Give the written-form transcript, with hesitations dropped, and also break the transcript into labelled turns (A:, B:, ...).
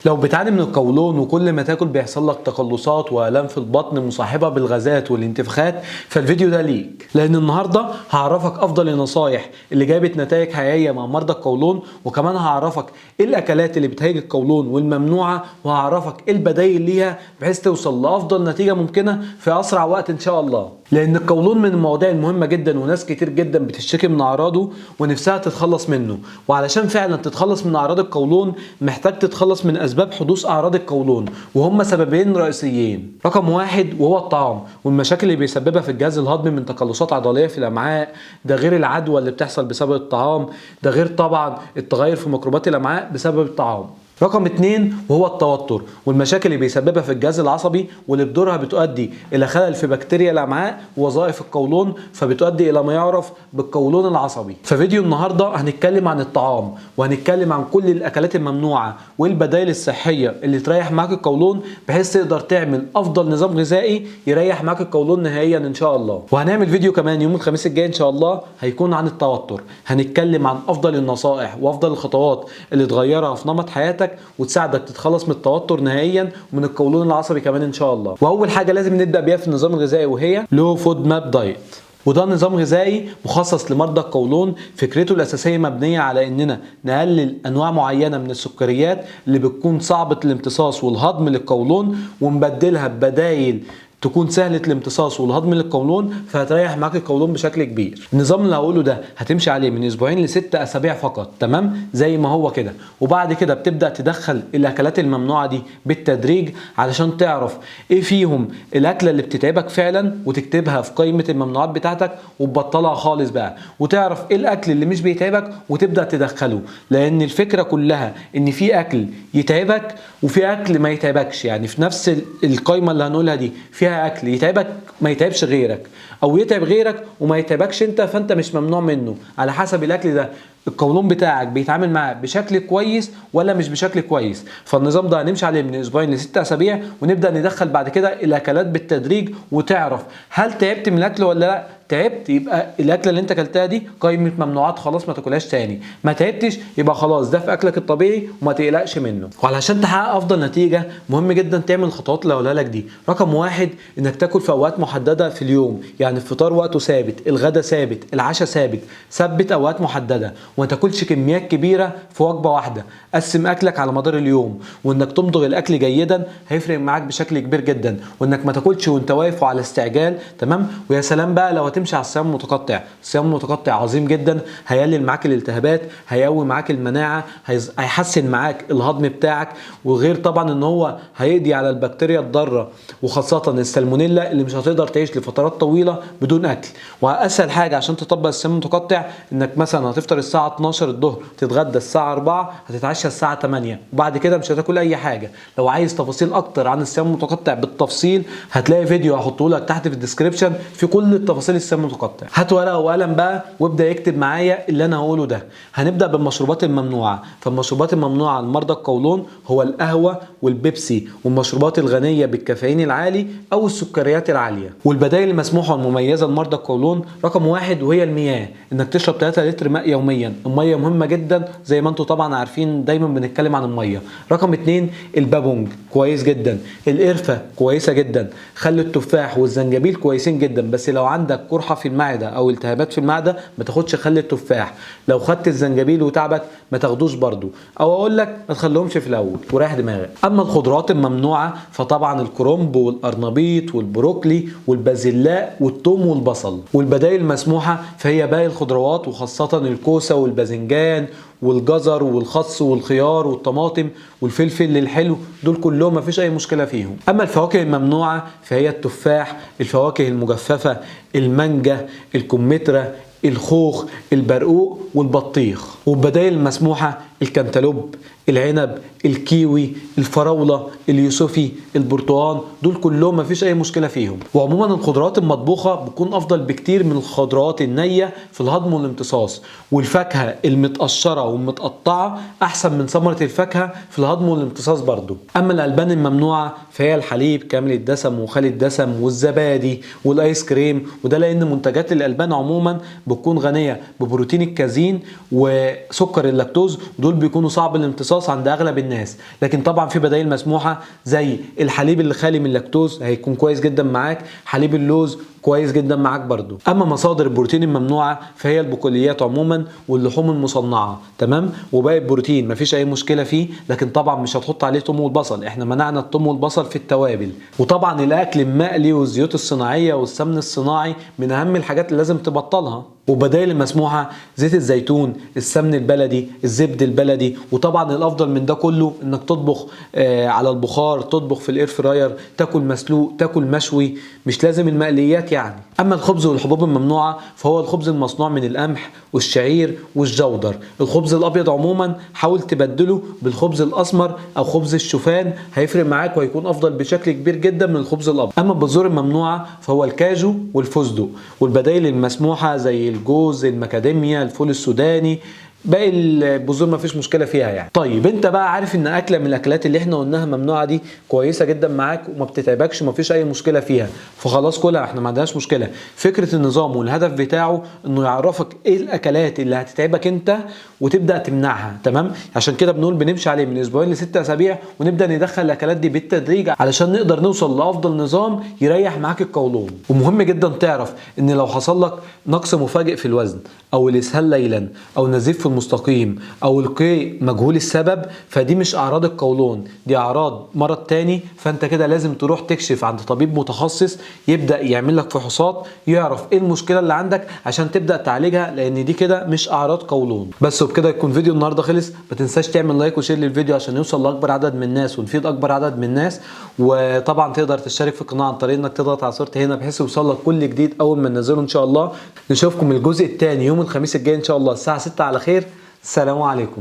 A: لو بتعاني من القولون وكل ما تاكل بيحصل لك تقلصات والام في البطن مصاحبه بالغازات والانتفاخات، فالفيديو ده ليك، لان النهارده هعرفك افضل النصايح اللي جابت نتائج حقيقيه مع مرضى القولون، وكمان هعرفك ايه الاكلات اللي بتهيج القولون والممنوعه، وهعرفك ايه البدايل ليها بحيث توصل لافضل نتيجه ممكنه في اسرع وقت ان شاء الله. لان القولون من المواضيع المهمه جدا، وناس كتير جدا بتشتكي من اعراضه ونفسها تتخلص منه، وعلشان فعلا تتخلص من اعراض القولون محتاج تتخلص من اسباب حدوث اعراض القولون، وهم سببين رئيسيين. رقم واحد وهو الطعام والمشاكل اللي بيسببها في الجهاز الهضمي من تقلصات عضليه في الامعاء، ده غير العدوى اللي بتحصل بسبب الطعام، ده غير طبعا التغير في ميكروبات الامعاء بسبب الطعام. رقم 2 وهو التوتر والمشاكل اللي بيسببها في الجهاز العصبي، واللي بدورها بتؤدي الى خلل في بكتيريا الامعاء ووظائف القولون، فبتؤدي الى ما يعرف بالقولون العصبي. ففيديو النهارده هنتكلم عن الطعام، وهنتكلم عن كل الاكلات الممنوعه والبدائل الصحيه اللي تريح معاك القولون، بحيث تقدر تعمل افضل نظام غذائي يريح معاك القولون نهائيا ان شاء الله. وهنعمل فيديو كمان يوم الخميس الجاي ان شاء الله هيكون عن التوتر، هنتكلم عن افضل النصائح وافضل الخطوات اللي تغيرها في نمط حياتك وتساعدك تتخلص من التوتر نهائيا ومن القولون العصبي كمان ان شاء الله. واول حاجه لازم نبدا بيها في النظام الغذائي وهي لو فود ماب دايت، وده نظام غذائي مخصص لمرضى القولون. فكرته الاساسيه مبنيه على اننا نقلل انواع معينه من السكريات اللي بتكون صعبه الامتصاص والهضم للقولون، ونبدلها ببدايل تكون سهله الامتصاص والهضم للقولون، فهتريح معاك القولون بشكل كبير. النظام اللي هقوله ده هتمشي عليه من اسبوعين ل6 اسابيع فقط، تمام زي ما هو كده. وبعد كده بتبدا تدخل الاكلات الممنوعه دي بالتدريج علشان تعرف ايه فيهم الاكله اللي بتتعبك فعلا وتكتبها في قائمه الممنوعات بتاعتك وتبطلها خالص بقى، وتعرف ايه الاكل اللي مش بيتعبك وتبدا تدخله. لان الفكره كلها ان في اكل يتعبك وفي اكل ما يتعبكش، يعني في نفس القائمه اللي هنقولها دي فيها اكل يتعبك ما يتعبش غيرك، او يتعب غيرك وما يتعبكش انت، فانت مش ممنوع منه على حسب الاكل ده القولون بتاعك بيتعامل معاه بشكل كويس ولا مش بشكل كويس. فالنظام ده هنمشي عليه من اسبوعين ل6 اسابيع، ونبدا ندخل بعد كده الاكلات بالتدريج، وتعرف هل تعبت من الاكل ولا لا. تعبت يبقى الاكله اللي انت اكلتها دي قائمه ممنوعات، خلاص ما تاكلهاش تاني. ما تعبتش يبقى خلاص ده في اكلك الطبيعي وما تقلقش منه. وعلشان تحقق افضل نتيجه مهم جدا تعمل الخطوات اللي هقولها لك دي. رقم واحد انك تاكل في اوقات محدده في اليوم، يعني الفطار وقته ثابت، الغدا ثابت، العشاء ثابت. ثبت اوقات محدده وما تاكلش كميات كبيره في وجبه واحده. قسم اكلك على مدار اليوم، وانك تمضغ الاكل جيدا هيفرق معاك بشكل كبير جدا، وانك ما تاكلش وانت واقف وعلى استعجال، تمام. ويا سلام بقى لو هتمشي على الصيام المتقطع. الصيام المتقطع عظيم جدا، هيقلل معاك الالتهابات، هيقوي معاك المناعه، هيحسن معاك الهضم بتاعك، وغير طبعا ان هو هيقضي على البكتيريا الضاره، وخاصه السالمونيلا اللي مش هتقدر تعيش لفترات طويله بدون اكل. واسهل حاجه عشان تطبق الصيام المتقطع انك مثلا هتفطر الساعه 12 الظهر، تتغدى الساعه 4، هتتعشى الساعه 8، وبعد كده مش هتاكل اي حاجه. لو عايز تفاصيل اكتر عن الصيام المتقطع بالتفصيل هتلاقي فيديو هحطه لك تحت في الديسكريبشن في كل التفاصيل الصيام المتقطع. هات ورقه وقلم بقى وابدا اكتب معايا اللي انا هقوله ده. هنبدا بالمشروبات الممنوعه. فالمشروبات الممنوعه لمرضى القولون هو القهوه والبيبسي والمشروبات الغنيه بالكافيين العالي او السكريات العاليه. والبدائل المسموحه والمميزه لمرضى القولون رقم واحد وهي المياه، انك تشرب 3 لتر ماء يوميا. الميه مهمه جدا زي ما انتم طبعا عارفين، دايما بنتكلم عن الميه. رقم 2 البابونج كويس جدا، القرفه كويسه جدا، خل التفاح والزنجبيل كويسين جدا، بس لو عندك قرحه في المعده او التهابات في المعده ما تاخدش خل التفاح. لو خدت الزنجبيل وتعبك ما تاخدوش برضو، او اقول لك ما تخليهمش في الاول وريح دماغك. اما الخضروات الممنوعه فطبعا الكرنب والقرنبيط والبروكلي والبازلاء والثوم والبصل. والبدائل المسموحه فهي باقي الخضروات، وخاصه الكوسه والباذنجان والجزر والخس والخيار والطماطم والفلفل الحلو، دول كلهم مفيش اي مشكله فيهم. اما الفواكه الممنوعه فهي التفاح، الفواكه المجففه، المانجا، الكمثرى، الخوخ، البرقوق والبطيخ. والبدائل المسموحه الكنتالوب، العنب، الكيوي، الفراوله، اليوسفي، البرتقال، دول كلهم مفيش اي مشكله فيهم. وعموما الخضروات المطبوخه بتكون افضل بكتير من الخضروات النيه في الهضم والامتصاص، والفاكهه المتقشره والمتقطعه احسن من ثمره الفاكهه في الهضم والامتصاص برضو. اما الالبان الممنوعه فهي الحليب كامل الدسم وخالي الدسم والزبادي والايس كريم، وده لان منتجات الالبان عموما بتكون غنيه ببروتين الكازين وسكر اللاكتوز، ودول ودول بيكونوا صعب الامتصاص عند اغلب الناس. لكن طبعا في بدائل مسموحه زي الحليب اللي خالي من اللاكتوز، هيكون كويس جدا معاك. حليب اللوز كويس جدا معاك برضو. اما مصادر البروتين الممنوعه فهي البقوليات عموما واللحوم المصنعه، تمام. وباقي البروتين مفيش اي مشكله فيه، لكن طبعا مش هتحط عليه توم والبصل، احنا منعنا التوم والبصل في التوابل. وطبعا الاكل المقلي والزيوت الصناعيه والسمن الصناعي من اهم الحاجات اللي لازم تبطلها. وبدائل المسموحه زيت الزيتون، السمن البلدي، الزبد البلدي. وطبعا الافضل من ده كله انك تطبخ على البخار، تطبخ في الاير فراير، تاكل مسلوق، تاكل مشوي، مش لازم المقليات يعني. اما الخبز والحبوب الممنوعه فهو الخبز المصنوع من القمح والشعير والجودر. الخبز الابيض عموما حاول تبدله بالخبز الاسمر او خبز الشوفان، هيفرق معاك وهيكون افضل بشكل كبير جدا من الخبز الابيض. اما البذور الممنوعه فهو الكاجو والفستق. والبدائل المسموحه زي الجوز، المكاديميا، الفول السوداني، باقي البذور ما فيش مشكله فيها يعني. طيب انت بقى عارف ان اكله من الاكلات اللي احنا قلناها ممنوعه دي كويسه جدا معاك وما بتتعبكش وما فيش اي مشكله فيها، فخلاص كلها، احنا ما عندناش مشكله. فكره النظام والهدف بتاعه انه يعرفك ايه الاكلات اللي هتتعبك انت وتبدا تمنعها، تمام. عشان كده بنقول بنمشي عليه من اسبوعين ل6 اسابيع، ونبدا ندخل الاكلات دي بالتدريج علشان نقدر نوصل لافضل نظام يريح معاك القولون. ومهم جدا تعرف ان لو حصل لك نقص مفاجئ في الوزن او الاسهال ليلا او نزيف في المستقيم او القيء مجهول السبب، فدي مش اعراض القولون، دي اعراض مرض تاني. فانت كده لازم تروح تكشف عند طبيب متخصص يبدا يعمل لك فحوصات، يعرف ايه المشكله اللي عندك عشان تبدا تعالجها، لان دي كده مش اعراض قولون. بس وبكده يكون فيديو النهارده خلص. ما تنساش تعمل لايك وشير للفيديو عشان يوصل لاكبر عدد من الناس ونفيد اكبر عدد من الناس. وطبعا تقدر تشترك في القناه عن طريق انك تضغط على صورتي هنا بحيث يوصل لك كل جديد اول ما ننزله ان شاء الله. نشوفكم الجزء الثاني يوم الخميس الجاي ان شاء الله الساعه 6 على خير. السلام عليكم.